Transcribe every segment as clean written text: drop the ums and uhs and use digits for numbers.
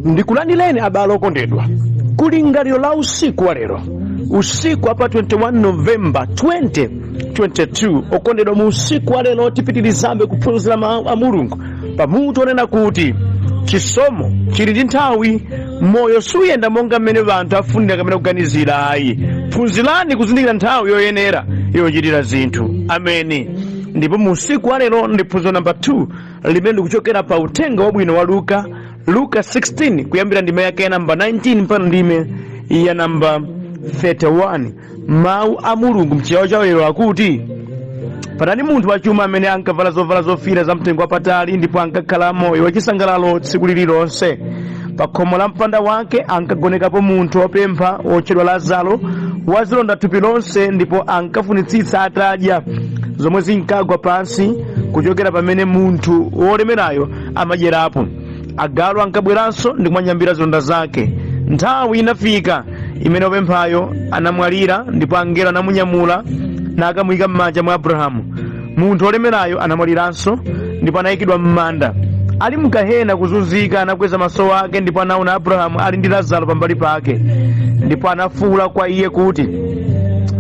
Ndikulandireni abale okondedwa ku lingaliro la usiku wa lero, usiku apa 21 Novemba 2022. Okondedwa, mu usiku wa lero tipitirizabe kuphunzira mawu a Mulungu pamutu onena kuti chisomo chili ndi nthawi. Moyo suyenda monga mmene anthu afunira kapena kuganizira ayi. Phunzirani kuzindikira nthawi yoyenera yochitira zinthu. Ameni. Ndipo mu usiku wa lero ndi phunziro namba 2 limene likuchokera pa uthenga wabwino wa Luka 16 kuyambira ndime yake ya namba 19 mpaka ndime ya namba 31. Mawu a Mulungu mchiyawo cha lero akuti, panali munthu wachuma amene ankavala zovala zofira za mtengo wapatali ndipo ankakhala moyo wachisangalalo tsiku lililonse. Pa khomo la mpanda wake ankagonekapo munthu wopempha wotchedwa Lalero, wazilonda thupi lonse, ndipo ankafunitsitsa atadya zomwe zinkagwa pansi kuchokera pamene munthu wolemerayo amadyerapo. Agalu ankabweranso ndi kumanyambira zilonda zake. Nthawi inafika imene wopemphayo anamwalira, ndipo angelo anamunyamula nakamuyika m'manja mwa Abrahamu. Munthu wolemerayo anamwaliranso ndipo anayikidwa m'manda. Ali mgahena kuzunzika, anakweza maso ake ndipo anaona Abrahamu ali ndi Lalero pambali pake, ndipo anafuwula kwa iye kuti,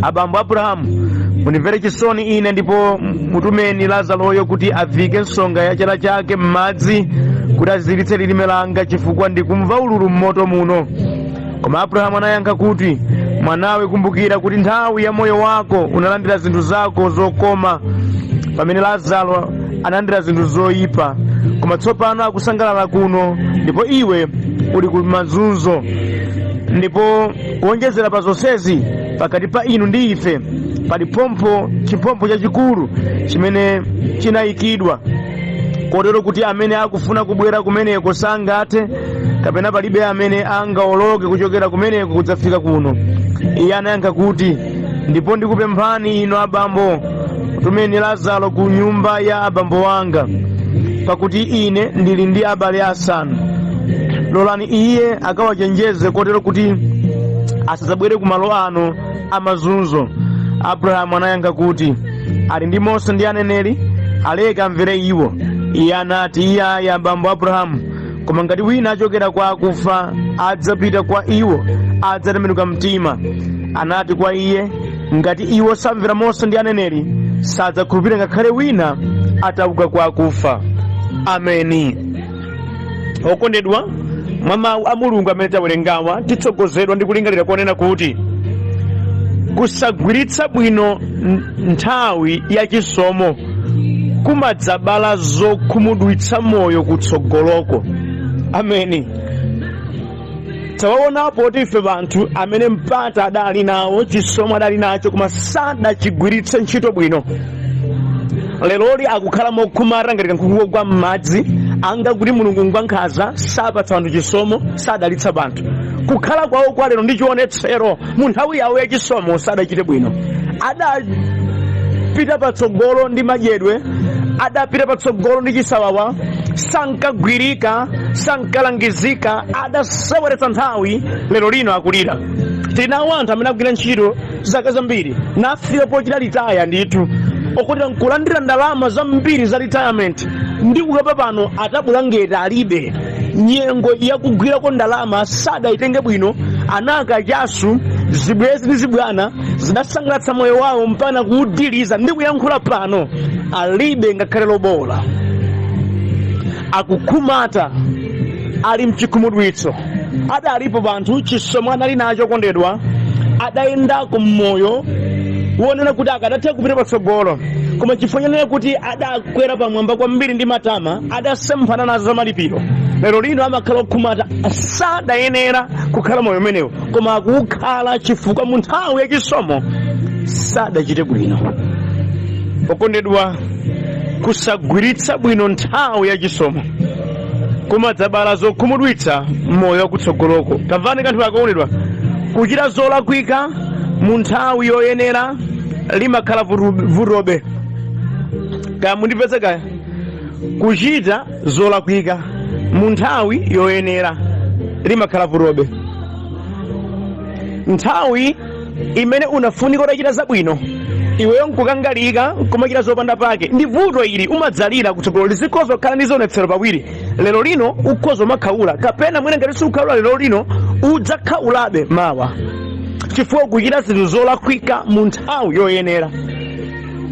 abambo Abrahamu, mundimvere chisoni ine, ndipo mutumeni Lazaroyo kuti avike nsonga ya chala chake m'madzi kuti aziziritse lilime langa, chifukwa ndikumva ululu m'moto muno. Koma Abrahamu anayankha kuti, mwanawe, kumbukira kuti nthawi ya moyo wako unalandira zinthu zako zokoma, pamene Lalero analandira zinthu zoyipa. Koma tsopano akusangalala kuno, ndipo iwe uli ku mazunzo. Ndipo kuonjezera pa zonsezi, pakati pa inu ndi ife pali chiphompho chachikulu chimene chinayikidwa, kotero kuti amene akufuna kubwera kumeneko sangathe, kapena palibe amene angawoloke kuchokera kumeneko kudzafika kuno. Iye anayankha kuti, ndipo ndikupemphani inu abambo, mutumeni Lalero ku nyumba ya abambo wanga, pakuti ine ndili ndi abale asanu. Lolani iye akawachenjeze kotero kuti asadzabwere ku malo ano amazunzo. Abrahamu anayankha kuti, ali ndi Mose ndi aneneri, aleke amvere iwo. Iye anati, iye abambo Abrahamu, koma ngati wina achokera kwa akufa adzapita kwa iwo, adzatembenuka mtima. Anati kwa iye, ngati iwo samvera Mose ndi aneneri, sadzakhulupirira ngakhale wina atauka kwa akufa. Ameni. Okondedwa, mwa mawu a Mulungu amene tawerengawa titsogozedwa ndi kulingalira konena kuti kusagwiritsa bwino nthawi ya chisomo kumadzabala zokhumudwitsa moyo kutsogoloko. Ameni. Tawaonapo ife banthu amene mpata adali nawo, chisomo adali nacho, koma sadachigwiritse ntchito bwino. Leroli akukhala mokhumata ngati kankhuku wogwa m'madzi, anga kuti Mulungu ngwankhaza sapatsa anthu chisomo, sadalitsa banthu. Kukhala kwawo kwa lero ndi chionetsero mu nthawi yawo ya chisomo sadachite bwino. Adapita patsogolo ndi madyedwe, adapita patsogolo ndi chisawawa, sankagwirika, sankalangizika, adaseweretsa nthawi. Lero lino akulira. Tili nawo anthu amene agwira ntchito zaka zambiri nafika pochita ritaya ndithu, okondera nkulandira ndalama zambiri za retirement, ndi kukapa pano atabulangeta alibe. Nyengo yakugwirako ndalama sadayitenge bwino. Anaka chasu zibwezi ndi zibwana zidasangalatsa moyo wawo mpaka kuudiliza ndi kuyankhula pano alibe ngakhale lobola. Akukhumata, ali mchikhumudwitso. Adalipo banthu chisomo anali nacho, kondedwa, adayendako mmoyo wonena kuti akadatha kupita patsogolo, koma chifukwa chanena kuti adakwera pamwamba kwambiri ndi matama, adasemphana nazo zamalipiro. Lero lino amakhala okhumata, sadayenera kukhala moyo umenewo, koma akukhala chifukwa mu nthawi ya chisomo sadachite bwino. Okondedwa, kusagwiritsa bwino nthawi ya chisomo kumadzabala zokhumudwitsa moyo wakutsogoloko. Tamvani kanthu akaonedwa, kuchita zolakwika mu nthawi yoyenera limakhala vutobe. Kaya mundipeze kaya, kuchita zolakwika mu nthawi yoyenera limakhala vutobe. Nthawi imene unafunika utachita zabwino iweyo nkukangalika kumachita zopanda pake. Ndi vuto ili umadzalira kutsogolo lizikhoza kukhala ndi zionetsero pawiri. Lero lino ukhoza umakhaula kapena mwina ngati sukhaula lero lino udzakhaulabe mawa, chifukwa kuchita zinthu zolakwika mu nthawi yoyenera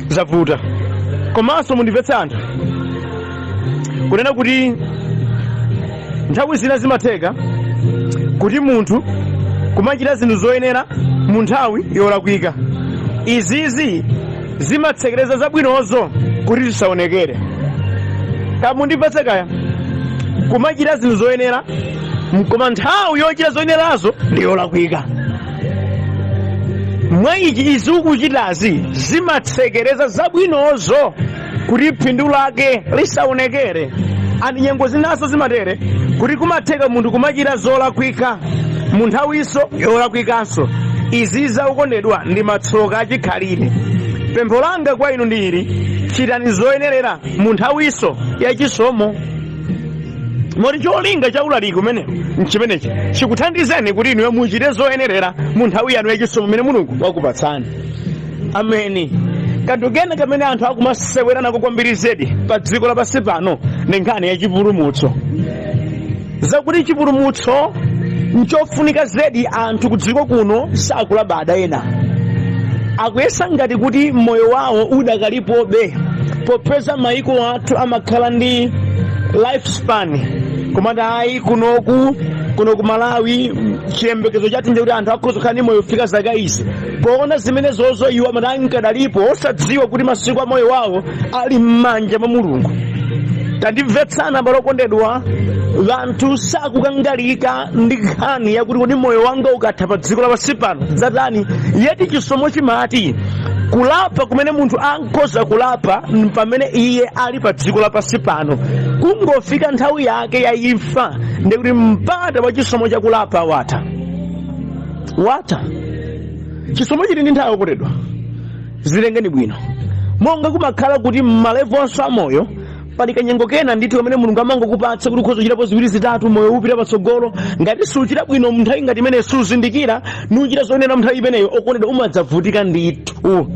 zavuta. Komanso mundimvetse anthu kunena kuti nthawi zina zimatheka kuti munthu kumachita zinthu zoyenera mu nthawi yolakwika. Izizi zimatsekereza zabwinozo kuti zisaonekere. Mundimvetse kaya, kumachita zinthu zoyenera koma nthawi yochita zoyenerazo ndi yolakwika. Mwa izi ukuchitazi zimatsekereza zabwinozo kuti phindu lake lisaonekere. Ani nyengo zinaso zimatere kuti kumatheka munthu kumachita zolakwika mu nthawiso yolakwikanso. Izi zaukondedwa ndi matsoka achikhalire. Pempho langa kwa inu ndi ili: chitani zoyenerera mu nthawiso yachisomo. Moti cholinga cha ulaliki umenewu nchimenechi chikuthandizeni kuti inuyo muchite zoyenerera mu nthawi yanu yachisomo imene Mulungu wakupatsani. Ameni. Kanthu kena kamene anthu akumasewera nako kwambiri zedi pa dziko lapansi pano ndi nkhani ya chipulumutso. Zakuti chipulumutso nchofunika zedi, anthu ku dziko kuno sakulabada. Ena akuyesa ngati kuti moyo wawo udakalipobe popeza maiko athu amakhala ndi lifespan. Koma dai kuno ku Malawi chiyembekezo chathu ndi kuti anthu akhoza kukhala ndi moyo kufika zaka izi. Poona zimene zozo iwo amadalipo osadziwa kuti masiku a moyo wawo ali m'manja mwa Mulungu. Tandimvetsana abale okondedwa, anthu sakukangalika ndi nkhani yakuti kodi moyo wanga ukatha pa dziko lapansi pano zatani. Yeti chisomo chimati kulapa kumene munthu akhoza kulapa pamene iye ali pa dziko lapansi pano. Kungofika nthawi yake ya imfa ndi kuti mpata wa chisomo chakulapa watha. Chisomo chili ndi nthawi okondedwa, zilengeni bwino. Monga kumakhala kuti m'malevonso a moyo pali kanyengo kena ndithu kamene Mulungu amangokupatsa kuti ukhoza kuchitapo ziwiri zitatu moyo upita patsogolo. Ngati suchita bwino mnthawi ngati imene suzindikira nuchita zoyenera mnthawi imeneyo, okondedwa umadzavutika ndithu.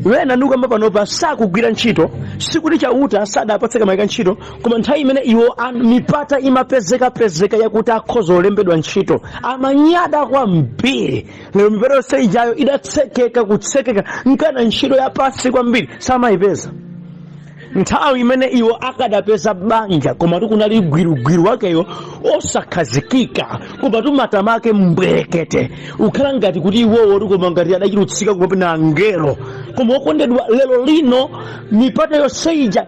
Wena ndikuyamba panopa sakugwira ntchito, sikuti chauta sadapatseka mayika ntchito, koma nthawi imene iwo mipata imapezeka yakuti akhoza olembedwa ntchito amanyada kwambiri. Lero mipata yonse ijayo idatsekeka nkana ntchito yapasi kwambiri samayipeza. Nthawi imene iwo akadapeza banja koma kunali gwirugwiru wakeyo osakhazikika, koma matama ake mbwerekete, ukhala ngati kuti iwowo koma ngati adachirutsika kupena angelo. Koma okondedwa, lero lino mipata yoseija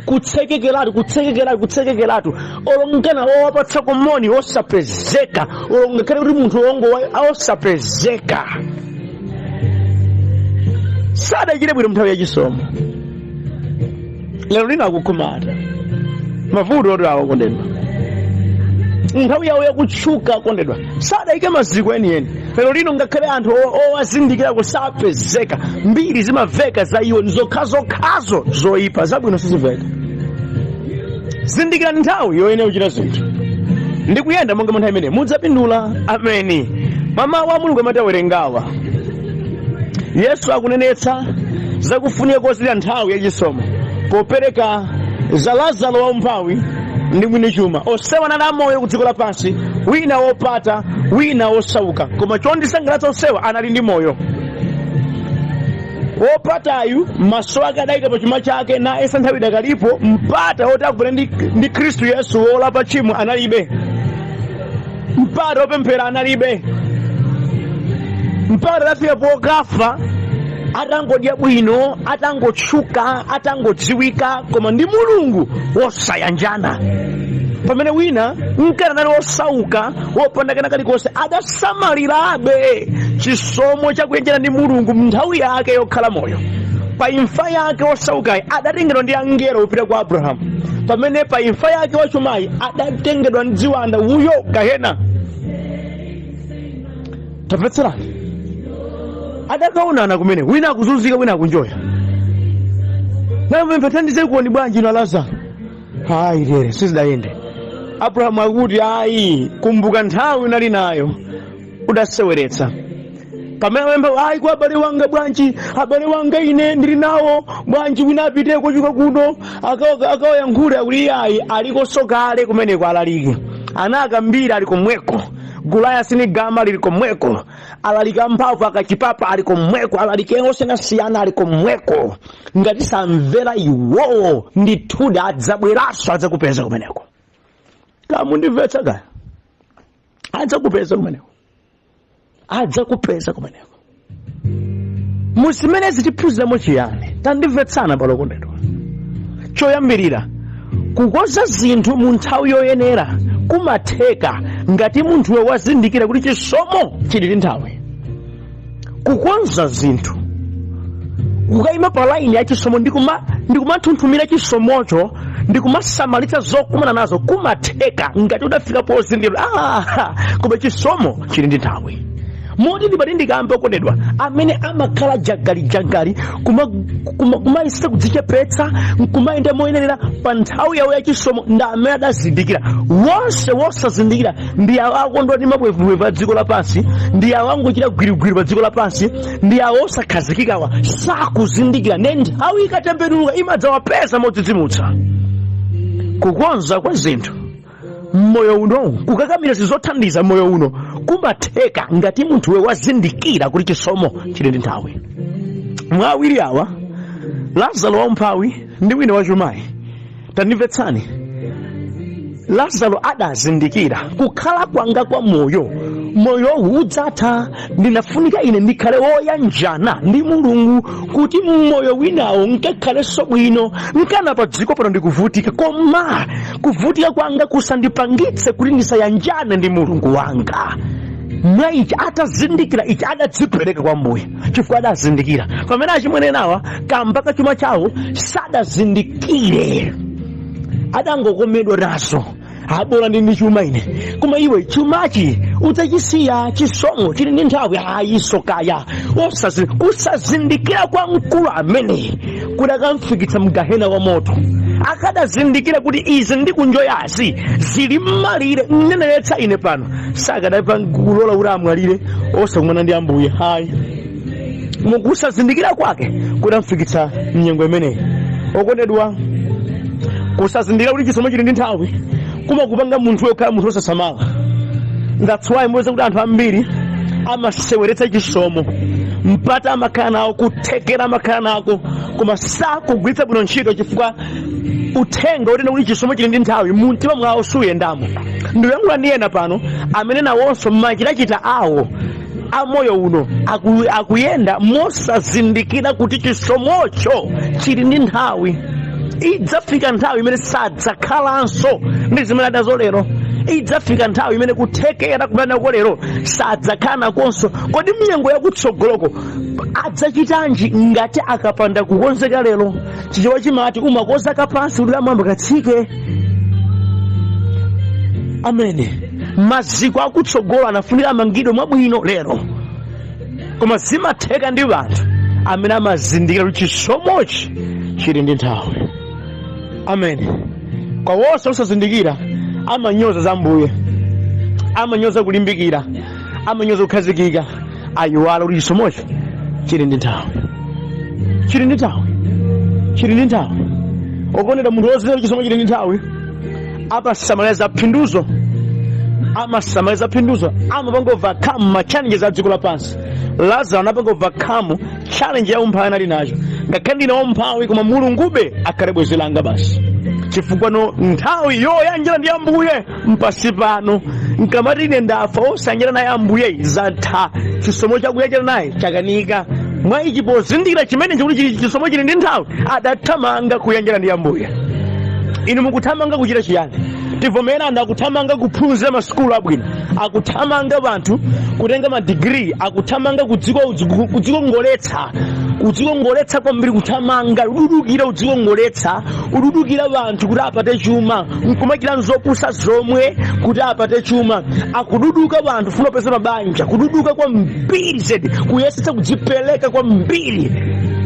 kutsekekeratu olongana wawapatsa komoni osapezeka, olongekale kuti munthu wongo osapezeka. Sadachite bwino mnthawi yachisomo. Lero lino akukhumata mavuto oti awo okondedwa. Nthawi yawo yakutchuka okondedwa sadayike maziko enieni. Lero lino ngakhale anthu owazindikira kusapezeka, mbiri zimaveka za iwo nzokhazo zoyipa, zabwino siziveka. Zindikirani nthawi yoyenera kuchita zinthu ndi kuyenda monga nthawi imene mudzapindula. Ameni. Mawu a Mulungu amati awerengawa. Yesu akunenetsa zakufunika kozilira nthawi yachisomo popereka za Lazaro waumphawi ndi mwini chuma. Onsewa anali amoyo ku dziko lapansi, wina wopata wina wosauka, koma chondisangalatsa onsewa anali ndi moyo. Wopatayu maso ake adayika pa chuma chake nayesa nthawi idakalipo mpata woti agone ndi Khristu Yesu wolapa tchimo analibe. Mpata wopemphera analibe. Mpata adafika pokafa atangodya bwino, atangotchuka, atangodziwika, koma ndi Mulungu wosayanjana. Pamene wina nkana nali wosauka wopanda kena kalikonse adasamalirabe chisomo chakuyenjana ndi Mulungu nthawi yake yokhala moyo. Pa imfa yake wosaukayi adatengedwa ndi angelo kupita kwa Abrahamu, pamene pa imfa yake wachumayi adatengedwa ndi ziwanda uyo Gehena. Tapetserani adakaonana kumene, wina akuzunzika wina akunjoya. Naye mpethandize kuoni bwanji na Lazaro. Hayi lere sizidayende. Abrahamu akuti ayi kumbuka nthawi unali nayo udaseweretsa. Pamene wemba ayi kwa abale wanga bwanji, abale wanga ine ndili nawo bwanji wina apite kuchuka kuno akawayankhula kuti ayi aliko sokale kumeneko alalike. Ana Kambiri ali komweko, Gulaya Sinigama ali komweko, alalika mphamvu akachipapa ali komweko, alalike osiyanasiyana ali komweko. Ngati samvera iwowo ndithudi adzabweranso adzakupeza kumeneko. Kamundimvetsa kaya? Adzakupeza kumeneko. Adzakupeza kumeneko. Musimene zitiphunziramo chiyani? Tandimvetsana palokondedwa. Choyambirira, kukonza zinthu mu nthawi yoyenera kumatheka ngati munthuwe wazindikira kuti chisomo chili ndi nthawi. Kukonza zinthu ukayima pa laini ya chisomo ndikumathunthumira chisomocho ndikumasamalitsa zokumana nazo kumatheka ngati udafika pozindikira koma chisomo chili ndi nthawi. Moti ndipati ndikambe okondedwa amene amakhala jagali kumayesa kudzichepetsa nkumayenda moyenerera pa nthawi yawo ya chisomo ndi amene adazindikira. Wonse wosazindikira ndi awo akondwa ndi mabwevubwevu a dziko lapansi, ndi awo angochita gwirigwiri pa dziko lapansi, ndi awo osakhazikikawa sakuzindikira ne nthawi ikatembenuka imadzawapeza modzidzimutsa. Kukonza kwa zinthu mmoyo uno, kukakamira zizothandiza mmoyo uno kumatheka ngati munthuwe wazindikira kuti chisomo chili ndi nthawi. Mwa awiri awa, Lazaro waumphawi ndi wina wachumayi, tandimvetsani. Lazaro adazindikira kukhala kwanga kwa moyowu udzatha. Ndinafunika ine ndikhale woyanjana ndi Mulungu kuti mmoyo winawo nkakhalenso bwino. Nkana pa dziko pano ndikuvutika, koma kuvutika kwanga kusandipangitse kuti ndisayanjane ndi Mulungu wanga. Mwa ichi atazindikira ichi adadzipereka kwa Mbuye chifukwa adazindikira. Pamene achimwenenawa kamba kachuma chawo sadazindikire, adangokomedwa nazo. Abona ndi chuma ine, koma iwe chumachi udzachisiya. Chisomo chili ndi nthawi. Ayiso kaya kusazindikira kwa mkulu amene kudakamfikitsa mgahena wa moto. Akadazindikira kuti izi ndikunjoyazi zili mmalire mneneretsa ine pano, sakadapa kulola kuti amwalire osakumana ndi Ambuye. Hayi, mukusazindikira kwake kudamfikitsa mnyengo imeneyi. Okondedwa, kusazindikira kuti chisomo chili ndi nthawi kumakupanga munthu wekhala munthu osasamala. That's why mboza kuti anthu ambiri amaseweretsa chisomo mpata amakhala nawo, kuthekera amakhala nako, koma sakugwiritsa bwino ntchito chifukwa uthenga utena kuti chisomo chili ndi nthawi mumtima mwawo suyendamo. Ndikuyankhula ndi ena pano amene nawonso machitachita awo amoyo uno akuyenda mosazindikira kuti chisomocho chili ndi nthawi. Idzafika nthawi imene sadzakhalanso ndi zimene adazo lero. Idzafika nthawi imene kuthekera kumene lero sadzakhala nakonso. Kodi mnyengo yakutsogoloko adzachitanji ngati akapanda kukonzeka lero? Chichewa chimati umakoza kapansi kuti amwamba katsike. Amene maziko akutsogola anafunika amangidwe mwabwino lero, koma zimatheka ndi anthu amene amazindikira kuti chisomochi chili ndi nthawi. Amen. Kwa wonse osazindikira amanyoza za Mbuye, amanyoza kulimbikira, amanyoza kukhazikika, ayiwala kuti chisomochi chili ndi nthawi. Chili ndi nthawi. Chili ndi nthawi. Okondedwa, munthu wozindikira chisomo chili ndi nthawi amasamaliza phinduzo, amasamaliza phinduzo, amapanga overcome ma challenges a dziko lapansi. Lazaro anapanga overcome challenge ya umphawi anali nacho. Ngakhale ndine wamphawi koma Mulungube akhale bwenzi langa basi. Chifukwa nthawi yoyanjana ndi Ambuye mpasi pano, nkamati ine ndafa osanjana naye Ambuye zatha. Chisomo chakuyanjana naye chakanika. Mwa ichi pozindikira chimene chikuti chisomo chili ndi nthawi adathamanga kuyanjana ndi Ambuye. Inu mukuthamanga kuchita chiyani? Tivomera anthu akuthamanga kuphunzira masukulu abwino, akuthamanga anthu kutenga madigiri, akuthamanga kudzikongoletsa kwambiri, kuthamanga ududukira udzikongoletsa, ududukira anthu kuti apate chuma, nkumakira nzopusa zomwe kuti apate chuma. Akududuka anthu funa pesa mabanja, kududuka kwambiri zedi, kuyesetsa kudzipereka kwambiri.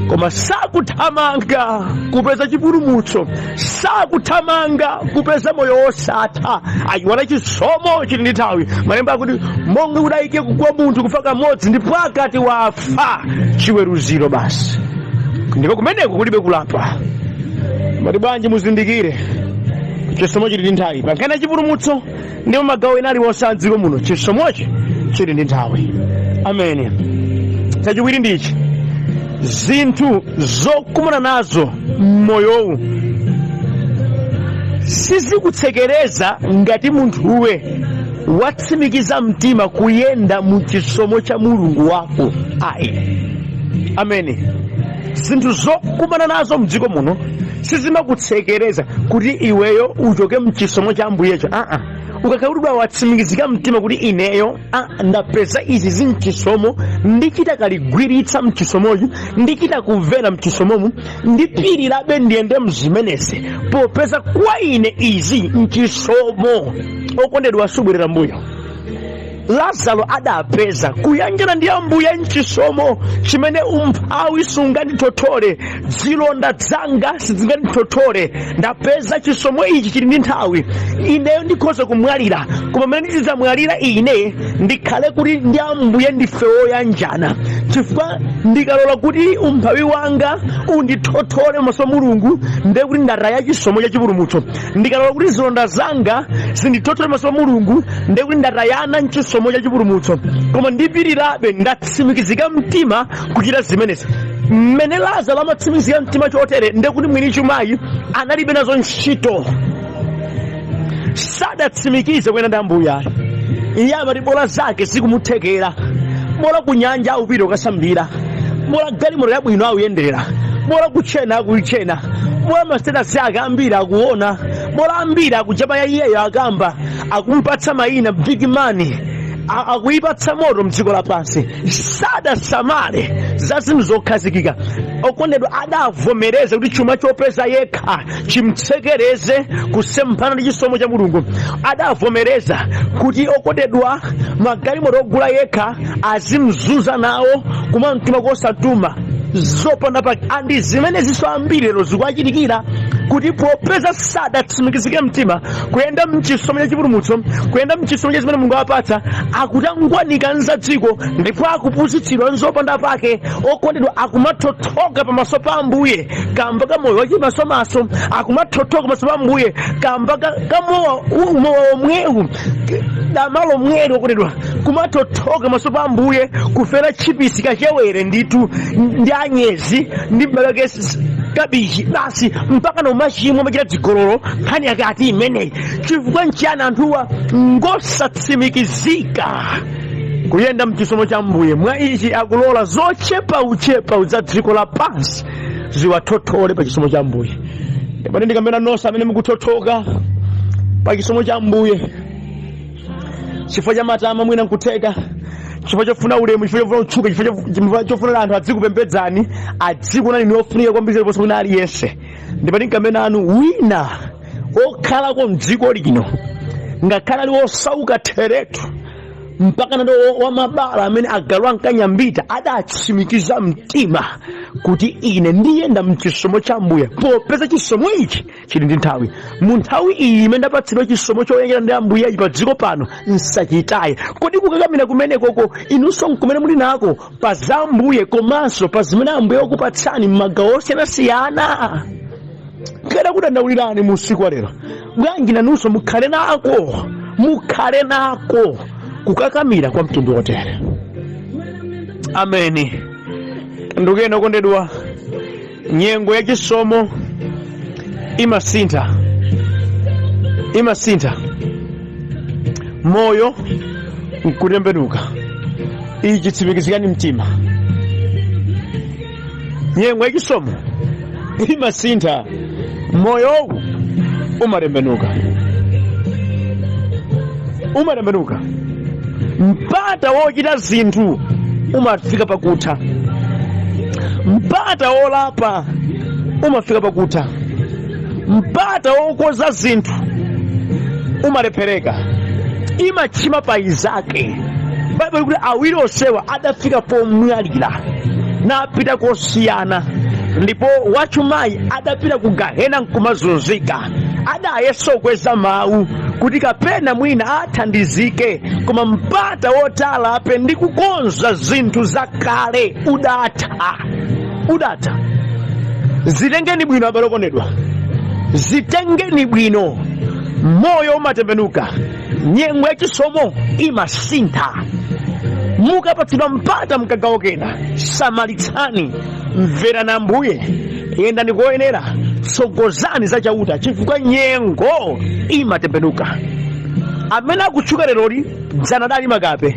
koma sakuthamanga kupeza chipulumutso, sakuthamanga kupeza moyo wosatha. Ayiwala chisomo chili ndi nthawi. Malemba akuti monga udayike kugwa munthu kufa kamodzi ndipo akati wafa chiweruziro basi. Ndipo kumeneko kulibe kulapa. Mati bwanji muzindikire chisomo chili ndi nthawi. Pankana chipulumutso ndipo magawo ena aliwonse a dziko muno chisomochi chili ndi nthawi. Ameni. Chachiwiri ndichi, zinthu zokumana nazo m'moyowu sizikutsekereza ngati munthuwe watsimikiza mtima kuyenda mu chisomo cha Mulungu wako. Ayi. Ameni. Zinthu zokumana nazo mdziko muno sizimakutsekereza kuti iweyo uchoke mchisomo cha Ambuyecho. Ukakhaulidwa watsimikizika mtima kuti ineyo ndapeza izi zimchisomo, ndichita kaligwiritsa mchisomocho, ndichita kumvera mchisomomu, ndipirirabe ndiyende mzimenezi popeza kwa ine izi mchisomo. Okondedwa subwerera mbuyo. Lazaro adapeza kuyanjana ndi Ambuye mchisomo chimene umphawi sunganditothole, zilonda zanga sizinganditothole. Ndapeza chisomo ichi chili ndi nthawi. Ineyo ndikhoza kumwalira, koma mmene ndidzamwalira ine ndikhale kuti ndi Ambuye ndife woyanjana, chifukwa ndikalola kuti umphawi wanga unditothole maso Mulungu ndiye kuti ndataya chisomo cha chipulumutso. Ndikalola kuti zilonda zanga zinditothole maso Mulungu ndiye kuti ndatayana mchisomo cha chipulumutso. Koma ndipirirabe ndatsimikizika mtima kuchita zimenezi. Mmene Lazaro amatsimikizika mtima chotere ndiye kuti mwini chumayi analibe nazo ntchito, sadatsimikize kuyenda ndi Ambuye. Iye amati bola zake zikumuthekera, bola kunyanja awupita ukasambira, bola galimoto yabwino awuyenderera, bola kuchena akuichena, bola masitedasi ake ambiri akuona, bola ambiri akujapa ya iyeyo akamba, akumpatsa mayina big money, akuipatsa moto mdziko lapansi. Sadasamale za zinthu zokhazikika. Okondedwa adavomereza kuti chuma chopeza yekha chimtsekereze kusemphana ndi chisomo cha Mulungu. Adavomereza kuti okondedwa magalimoto ogula yekha azimzuza nawo kuma mtima kosatuma zopanda pake. Andi zimene ziso ambiri lero zikuachitikira kuti popeza sadatsimikizike mtima kuyenda mchisomo cha chipulumutso, kuyenda mchisomo cha zimene Mulungu apatsa, akutangwanika nza dziko ndipo akupusitsidwa nzopanda pake. Okondedwa akumathothoka pamaso pa Ambuye kamba ka moyo wachimasomaso, akumathothoka pamaso pa Ambuye kamba kamowa omwewu damalo mweri. Okondedwa kumathothoka pamaso pa Ambuye kufera chipisi kachewere nditu ndi anyezi ndi balagesi kabichi basi mpaka na umachimo machita dzigololo nkhani yake ati imeneyi. Chifukwa nchiyani anthuwa ngosatsimikizika kuyenda mchisomo cha Ambuye. Mwa ichi akulola zochepa uchepa za dziko lapansi ziwathothole pa chisomo cha Ambuye. Ndipo ndikambena nonse amene mukuthothoka pa chisomo cha Ambuye chifukwa cha matama mwina nkutheka, chifukwa chofuna ulemu, chifukwa chofuna utchuka, chifukwa chofuna anthu adzikupembedzani, adzikuona inu ofunika kwambiri posa mwina aliyense. Ndipo ndikambena anu wina okhalako mdziko lino ngakhala ali osauka theretu mpaka nado wamabala amene agalwa nkanyambita adatsimikiza mtima kuti ine ndiyenda mchisomo cha Ambuye popeza chisomo ichi chili ndi nthawi. Mu nthawi iyi imene ndapatsidwa chisomo choyenjera ndi Ambuye pa dziko pano nsachitaye. Kodi kukakamira kumenekoko inunso nkumene muli nako pa za Ambuye komanso pa zimene Ambuye akupatsani m'magawo osiyanasiyana. Kera kudandaulirani mu usiku wa lero, bwanji nanunso mukhale nako kukakamira kwa mtundu wotere. Ameni. Ndukena okondedwa, nyengo ya chisomo imasintha, moyo nkutembenuka. Ichi tsimikizikani mtima. Nyengo ya chisomo imasintha, moyo umatembenuka. Mpata wochita zinthu umafika pakutha, mpata wolapa umafika pakutha, mpata wokoza zinthu umalephereka. Imachima pa izake. Baibulo kuti awiri onsewa adafika pomwalira napita kosiyana. ndipo wachumayi adapita ku gahena nkumazunzika. Adayeso kweza mawu kuti kapena mwina athandizike, koma mpata wotala ape ndi kukonza zinthu zakale udatha. Zitengeni bwino abale okondedwa, zitengeni bwino. Moyo umatembenuka, nyengo yachisomo imasintha. Mukapatsidwa mpata mkagawo kena, samalitsani, mverani Ambuye, yendani koyenera, tsogozani zachauta, chifukwa nyengo imatembenuka. Amene akutchuka leroli dzana dali makape,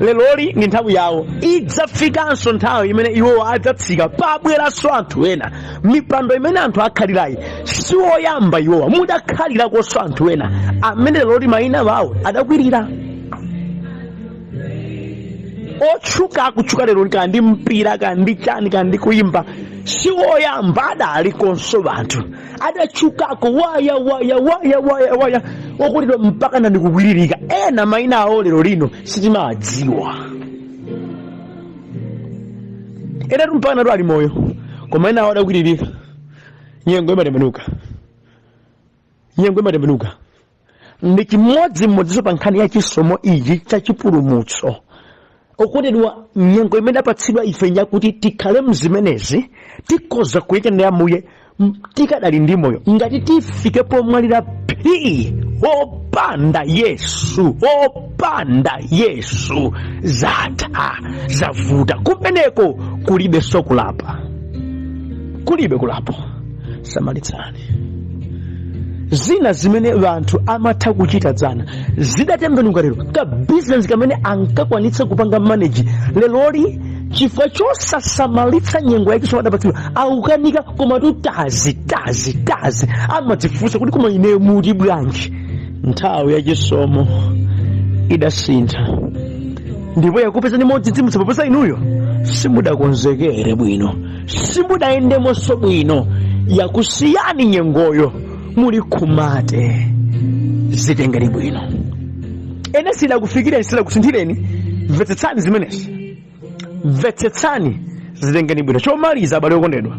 leloli ndi nthawi yawo. Idzafikanso nthawi imene iwo adzatsika, pabweranso anthu ena. Mipando imene anthu akhalirayi si oyamba iwowa, mudakhaliranso anthu ena amene leloli mayina awo adakwirira. Otchuka akutchuka lero kandi mpira kandi chani kandi kuimba si oyamba, adalikonso banthu adatchukako waya okutidwa mpaka ndikukwiririka. Ena mayina awo lero lino sitimadziwa, ena mpaka natu ali moyo koma ena awo adakwiririka. Nyengo imatembenuka. Ndi chimodzimodzinso pa nkhani ya chisomo ichi cha chipulumutso. Okondedwa, nyengo imene apatsidwa ife nyakuti tikhale mzimenezi, tikoza kuyekenera Ambuye tikadali ndi moyo, ngati tifike pomwalira phi opanda Yesu zatha zavuta. Kumeneko kulibe kulapa. Samalitsani. Zina zimene vanthu amatha kuchita dzana zidatembenuka lero. Ka business kamene ankakwanitsa kupanga manage leloli chifukwa chosasamalitsa nyengo yachisomo adapatsidwa aukanika. Koma tazi amadzifunsa kuti koma ineyo muti bwanji. Nthawi yachisomo idasintha, ndipo yakupezani modzidzimutsa popeza inuyo simudakonzekere bwino, simudayendemonso bwino, yakusiyani nyengoyo muli kumate. Zitengeni bwino. Ene sidakufikireni, sidakusinthireni, mvetsetsani zimenezi, mvetsetsani, zitengeni bwino. Chomaliza abale okondedwa,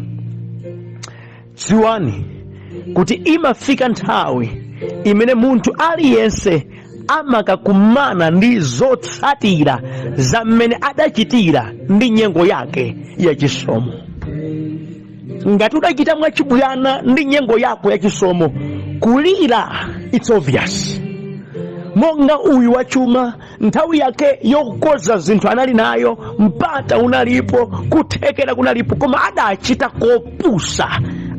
dziwani kuti imafika nthawi imene munthu aliyense amakakumana ndi zotsatira za mmene adachitira ndi nyengo yake yachisomo. Ngati udachita mwachibuyana ndi nyengo yako yachisomo, kulira it's obvious. Monga uyu wachuma, nthawi yake yokoza zinthu anali nayo, mpata unalipo, kuthekera kunalipo, koma adachita kopusa,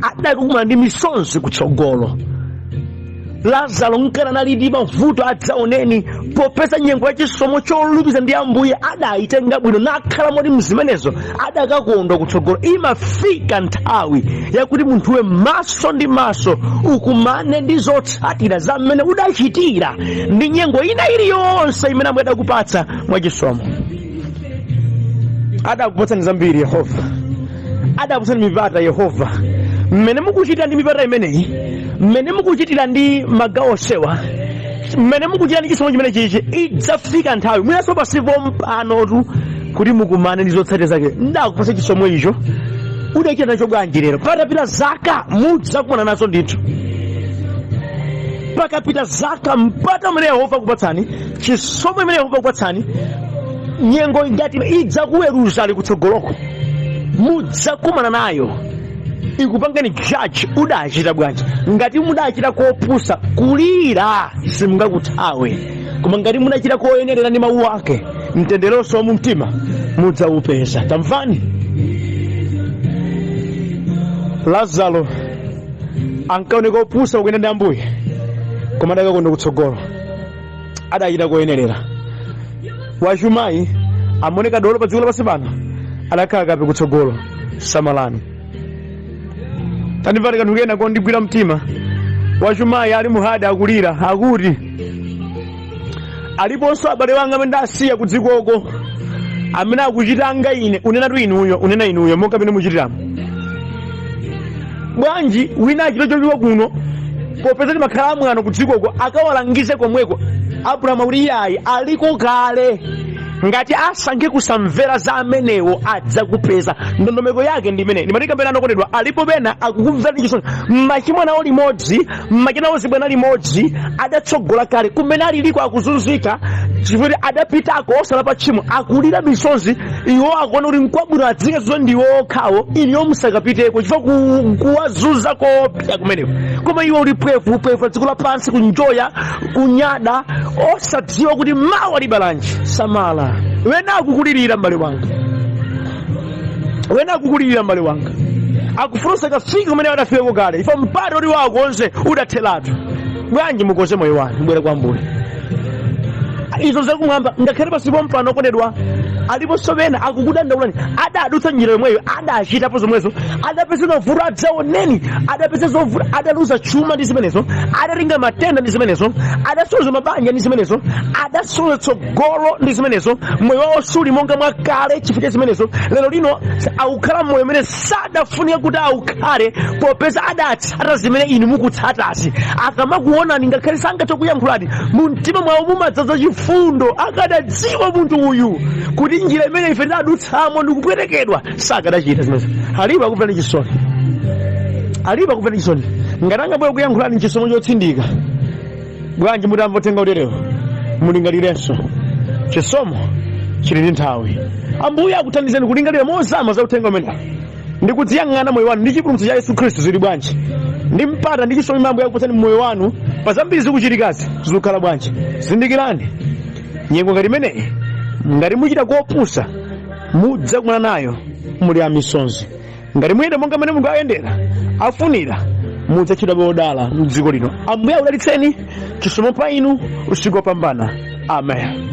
adakumana ndi misonzi kutsogolo. Lazaro nkana nali ndi mavuto adzaoneni, popeza nyengo yachisomo cholumikiza ndi Ambuye adayitenga bwino nakhala moti mzimenezo adakakondwa kutsogolo. Imafika nthawi yakuti munthuwe maso ndi maso ukumane ndi zotsatira za mmene udachitira ndi nyengo ina iliyonse imene Ambuye adakupatsa mwachisomo. Adakupatsani zambiri Yehova, adakupatsani mipata Yehova. Mmene mukuchitira ndi mipata imeneyi, mmene mukuchitira ndi magawo sewa, mmene mukuchitira ndi chisomo chimene chichi, idzafika nthawi mwinaso pasipo mpanotu kuti mukumane ndi zotsatira zake. Ndakupatsa chisomo icho, udachita nacho bwanji lero? Patapita zaka mudzakumana nazo ndithu. Pakapita zaka mpata umene Yehova akupatsani, chisomo imene Yehova akupatsani, nyengo ngati idzakuweruza ali kutsogoloko, mudzakumana nayo ikupangani judge udachita bwanji. Ngati mudachita kopusa, kulira simungakuthawe, koma ngati mudachita koyenerera ndi mawu ake, mtenderonso mu mtima mudzaupeza. Tamvani, Lazaro ankaoneka opusa kuyenda ndi Ambuye, koma adakakonda kutsogolo, adachita koyenerera. Wachumayi amaoneka dolo pa dziko lapansi pano, adakhala kape kutsogolo. Samalani. Tandipati kanthu kena kondigwira mtima. Wachumayi ali muhada akulira, akuti aliponso abale wanga amene ndasiya ku dzikoko, amene akuchitanga ine, unenatu inuyo, unena inuyo monga pene muchitiramu. Bwanji wina achita chochiwa kuno, popeza timakhala mwano ku dzikoko, akawalangize komweko. Abrahamu kuti iyayi aliko kale, ngati asankhe kusamvera za amenewo adzakupeza. Ndondomeko yake ndi imene ndimatikambena anokondedwa, alipo pena akukumvera chisoni machimo anawo limodzi, machimo awo zibwena limodzi, adatsogola kale kumene aliliko akuzunzika chifukwa adapitako osalapa tchimo, akulira misozi. Iwo akuona kuti nkwabwino adzike zo ndiwo okhawo, iniwo musakapiteko chifukwa kuwazunza kopya kumeneko. Koma iwo uli pwefu dziko lapansi kunjoya kunyada osadziwa kuti mawu ali balanji. Samala wena akukulirira m'bale wanga, wena akukulirira m'bale wanga, akufunsa kafika kumene adafika kale ifo mpata uli wako onse udathelatu. Bwanji mukonze moyo wanu mbwere kwa Ambuye. Izo zakumwamba ngakhale pasipo mpano okondedwa, alipo sovena akukudandaulani adadutsa njira yomweyo, adachitapo zomwezo, adapeza mavuto adzaoneni, adapeza zovuta, adaluza chuma ndi zimenezo, adaringa matenda ndi zimenezo, adasoza mabanja ndi zimenezo, adasoza tsogolo ndi zimenezo. Moyo wawo suli monga mwakale chifukwa zimenezo. Lero lino akukhala moyo umene sadafunika kuti aukhale popeza adatsata zimene inu mukutsatazi. Akamakuonani ngakhale sangathe kuyankhulani, mu mtima mwawo mumadzaza chifundo. Akadadziwa munthu uyu kuti njira imene ife tadutsamo ndikupwerekedwa, sakadachita zimenezo. Alipo akupera chisoni, alipo akupera chisoni. Ngatanga bwe kuyankhulani chisomo chotsindika, bwanji mutamva uthenga uterewo mulingalirenso. Chisomo chili ndi nthawi. Ambuye akuthandizeni kulingalira mozama za uthenga umenewo ndi kudziyang'ana moyo wanu ndi chipulumutso cha Yesu Khristu zili bwanji, ndi mpata ndi chisomo mambo yakupatsani moyo wanu pa zambiri zikuchitikazi zikukhala bwanji. Zindikirani nyengo ngati imeneyi, ngati muchita kopusa mudza kumana nayo muli amisonzi. Ngati muyenda monga mmene Mulungu ayendera afunira, mudzachita bodala m'dziko lino. Ambuye akudalitseni, chisomo pa inu, usiku wopambana. Amen.